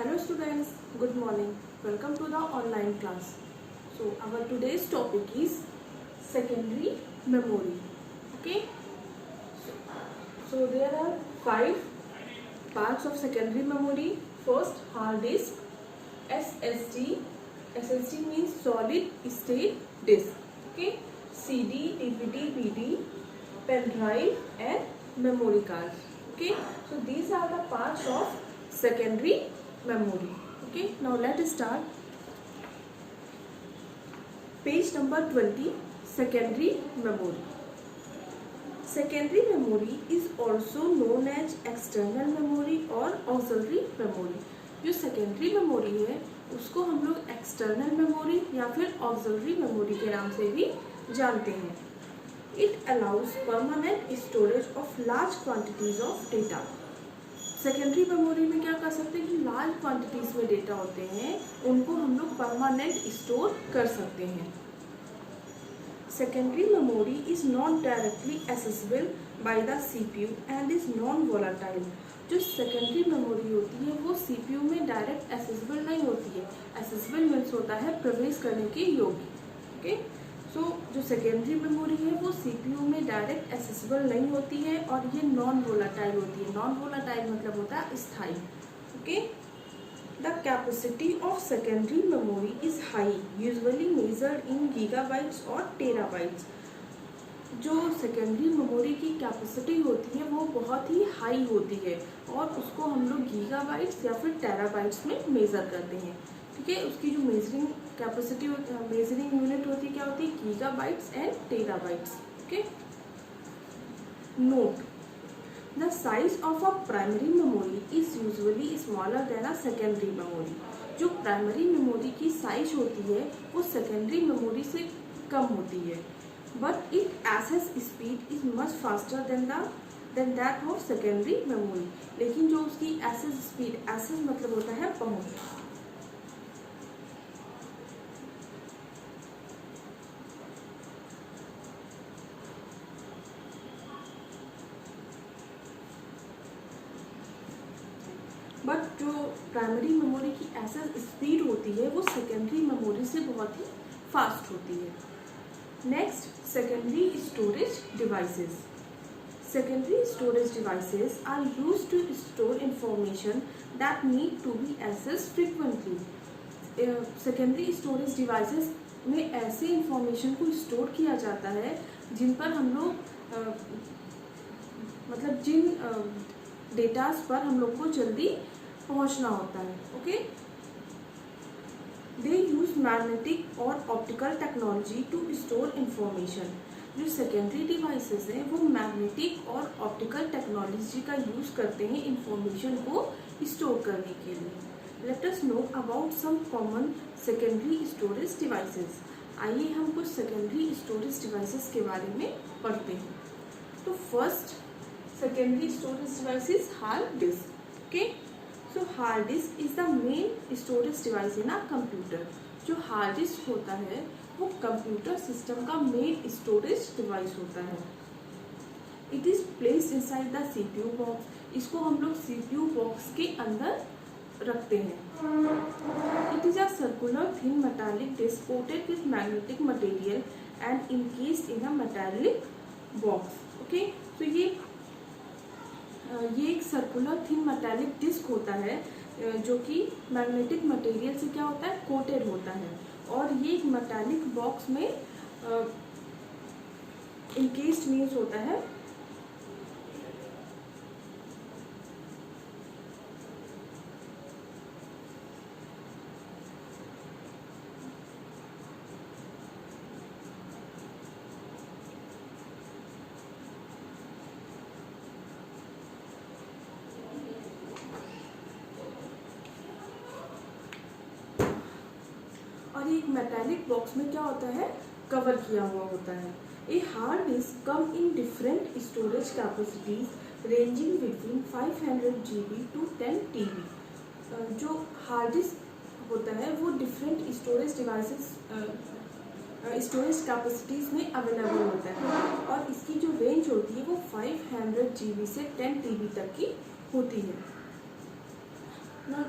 Hello students, good morning. Welcome to the online class. So our today's topic is secondary memory. Okay. So there are 5 parts of secondary memory. First, hard disk, SSD. SSD means solid state disk. Okay. CD, DVD, PD, pen drive and memory card. Okay. So these are the parts of secondary memory. Okay, now let us start. Page number 20, secondary memory. Secondary memory is also known as external memory और auxiliary memory. जो secondary memory है उसको हम लोग external memory या फिर auxiliary memory के नाम से भी जानते हैं. It allows permanent storage of large quantities of data. Secondary memory में क्या कर सकते हैं कि लार्ज क्वांटिटीज में डेटा होते हैं उनको हम लोग परमानेंट स्टोर कर सकते हैं. Secondary memory is not directly accessible by the CPU and is non volatile. जो सेकेंडरी मेमोरी होती है वो सीपीयू में डायरेक्ट एसेसिबल नहीं होती है. एसेसिबल मीन्स होता है प्रवेश करने के योग्य. ओके, सो जो सेकेंडरी मेमोरी है वो सीपीयू में डायरेक्ट एसेसिबल नहीं होती है और ये नॉन वोलेटाइल होती है. नॉन वोलेटाइल मतलब होता है स्थायी. Okay, the capacity of secondary memory is high, usually measured in gigabytes और टेराबाइट्स. जो सेकेंडरी मेमोरी की कैपेसिटी होती है वो बहुत ही हाई होती है और उसको हम लोग गीगाबाइट्स या फिर टेराबाइट्स में मेज़र करते हैं. ठीक है, उसकी जो मेजरिंग कैपेसिटी मेजरिंग यूनिट होती है क्या होती है, gigabytes and terabytes. Okay, note, the size of a primary memory is usually smaller than a secondary memory. जो प्राइमरी मेमोरी की साइज होती है वो सेकेंडरी मेमोरी से कम होती है, but it access speed is much faster than that of secondary memory. लेकिन जो उसकी एक्सेस स्पीड, एक्सेस मतलब होता है पहुंच. बट जो प्राइमरी मेमोरी की एक्सेस स्पीड होती है वो सेकेंडरी मेमोरी से बहुत ही फास्ट होती है. Next, secondary storage devices. Secondary storage devices are used to store information that need to be access frequently. Secondary storage devices में ऐसे इंफॉर्मेशन को स्टोर किया जाता है जिन पर हम लोग मतलब जिन डेटास पर हम लोग को जल्दी पहुंचना होता है. ओके, दे यूज मैग्नेटिक और optical technology to store information. जो सेकेंडरी डिवाइसेस हैं वो मैग्नेटिक और ऑप्टिकल टेक्नोलॉजी का यूज करते हैं इंफॉर्मेशन को स्टोर करने के लिए. Let us know about some common secondary storage devices. आइए हम कुछ सेकेंडरी स्टोरेज डिवाइसेस के बारे में पढ़ते हैं. तो first secondary storage device is hard disk. Okay, so hard disk is the main storage device in a computer. जो hard disk होता है वो कंप्यूटर सिस्टम का मेन स्टोरेज डिवाइस होता है. It is placed inside the CPU box. इसको हम लोग सीपीयू बॉक्स के अंदर रखते हैं. It is a circular thin metallic disk coated with magnetic material and encased in a metallic box. Okay, तो ये एक सर्कुलर थिन मेटालिक डिस्क होता है जो कि मैग्नेटिक मटेरियल से क्या होता है, कोटेड होता है. और ये एक मेटालिक बॉक्स में इनकेस्ड मीन्स होता है और एक मेटालिक बॉक्स में क्या होता है, कवर किया हुआ होता है. A hard disk come in different storage capacities ranging between 500 GB to 10 TB. जो हार्ड डिस्क होता है वो different storage devices storage capacities में अवेलेबल होता है और इसकी जो रेंज होती है वो 500 GB से 10 TB तक की होती है. Now,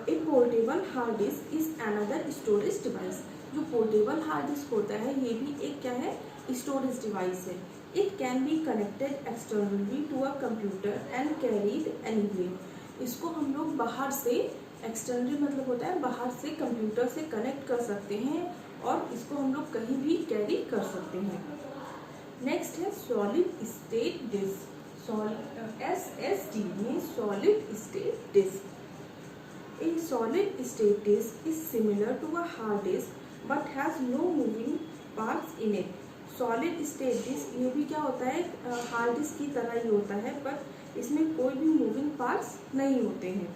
it portable hard disk is another storage device. जो पोर्टेबल हार्ड डिस्क होता है ये भी एक क्या है, स्टोरेज डिवाइस है। It can be connected externally to a computer and carried anywhere. इसको हम लोग बाहर से, एक्सटर्नली मतलब होता है बाहर से कंप्यूटर से कनेक्ट कर सकते हैं और इसको हम लोग कहीं भी कैरी कर सकते हैं। नेक्स्ट है solid state disk. SSD means solid state disk. A solid state disk is similar to a hard disk but has no moving parts in it. Solid state disk ये भी क्या होता है, हार्ड डिस्क की तरह ही होता है पर इसमें कोई भी मूविंग पार्ट्स नहीं होते हैं।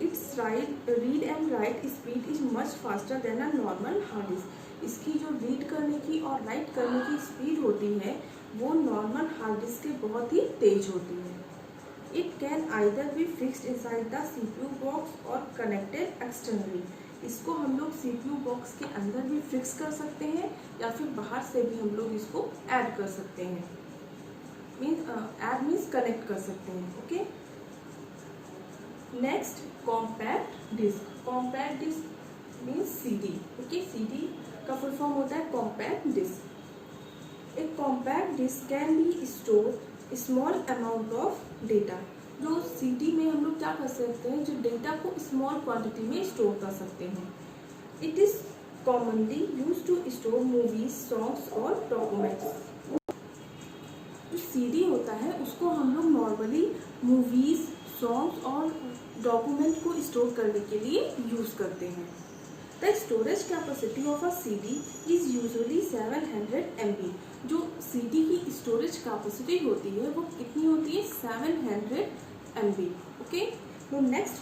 Its read and write speed is much faster than a normal hard disk. इसकी जो रीड करने की और राइट करने की स्पीड होती है वो नॉर्मल हार्ड डिस्क के बहुत ही तेज होती है। It can either be fixed inside the CPU box और कनेक्टेड एक्सटर्नली। इसको हम लोग CPU बॉक्स के अंदर भी फिक्स कर सकते हैं या फिर बाहर से भी हम लोग इसको ऐड कर सकते हैं। ऐड मीन्स कनेक्ट कर सकते हैं। Okay, next compact disk. Compact disk means CD। Okay, CD का फुल फॉर्म होता है compact disk. A compact disk can be stored small amount of data। जो CD में हम लोग क्या कर सकते हैं, जो डेटा को स्मॉल क्वांटिटी में स्टोर कर सकते हैं। It is commonly use to store movies, songs और डॉक्यूमेंट्स। जो CD होता है उसको हम लोग नॉर्मली मूवीज, सॉन्ग्स और डॉक्यूमेंट को स्टोर करने के लिए यूज करते हैं। The storage capacity of a CD is usually 700 MB। जो CD की स्टोरेज कैपेसिटी होती है वो कितनी होती है, 700 MB। ओके, तो next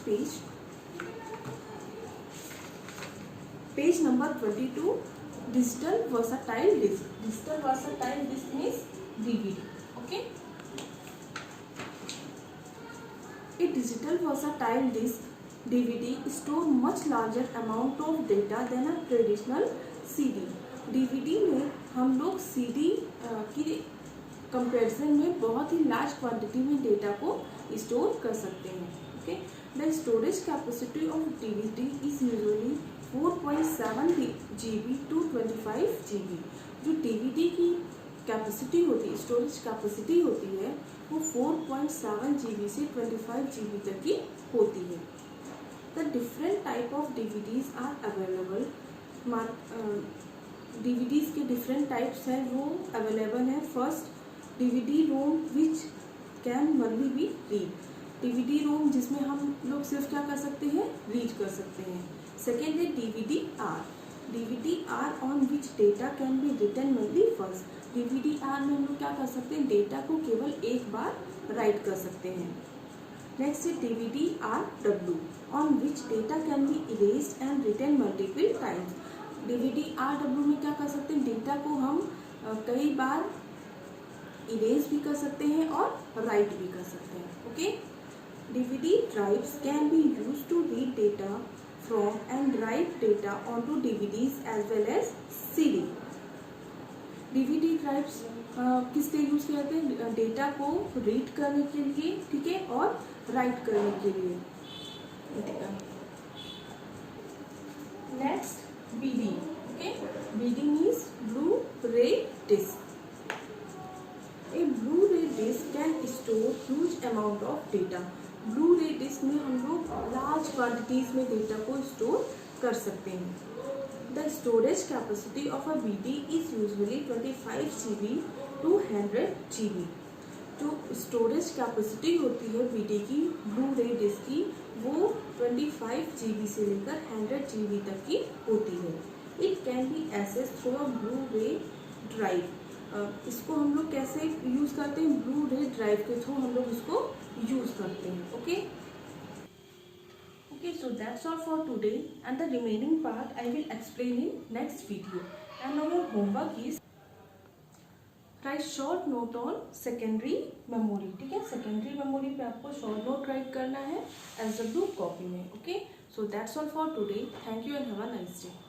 page number 22, digital versatile disk. Digital versatile disk means DVD। Okay, A digital versatile disk DVD store much larger amount of data than a traditional CD। DVD में हम लोग CD की comparison में बहुत ही large quantity में data को store कर सकते हैं। Okay, the storage capacity of DVD is usually 4.7 GB to 25 GB। जो DVD की कैपेसिटी होती है, स्टोरेज कैपेसिटी होती है वो 4.7 GB से 25 GB तक की होती है। The different type of DVDs are available। DVDs के different types हैं वो available हैं। First, DVD ROM which can only be read। DVD ROM जिसमें हम लोग सिर्फ क्या कर सकते हैं, रीड कर सकते हैं। Second है DVD R। DVD R on which data can be written only first। DVD R में हम लोग क्या कर सकते हैं, डेटा को केवल एक बार राइट कर सकते हैं। नेक्स्ट है DVD RW on which data can be erased and written multiple times। DVD RW में क्या कर सकते हैं, डेटा को हम कई बार इरेज भी कर सकते हैं और राइट भी कर सकते हैं। Okay, DVD drives can be used to read data from and write data onto DVDs as well as CD। DVD drives किस लिए यूज करते हैं, डेटा को रीड करने के लिए, ठीक है, और राइट करने के लिए। Next BD। Okay, BD means blue रे डिस्क। ए ब्लू रे disc can store huge amount of data. Blue रे डिस्क में हम लोग लार्ज क्वांटिटीज में डेटा को स्टोर कर सकते हैं। The storage capacity of a BD is usually 25 GB to 100 GB। जो स्टोरेज कैपेसिटी होती है BD की, ब्लू रे डिस्क की, वो 25 GB से लेकर 100 GB तक की होती है। It can be access through a blue ray drive. इसको हम लोग कैसे यूज करते हैं, ब्लू रे ड्राइव के थ्रू हम लोग इसको यूज करते हैं। Okay, so that's all for today and the remaining part I will explain in next video। and our homework is right short note on secondary memory. ठीक है, secondary memory पे आपको शॉर्ट नोट राइट करना है as a blue copy में। Okay, so that's all for today. Thank you and have a nice day.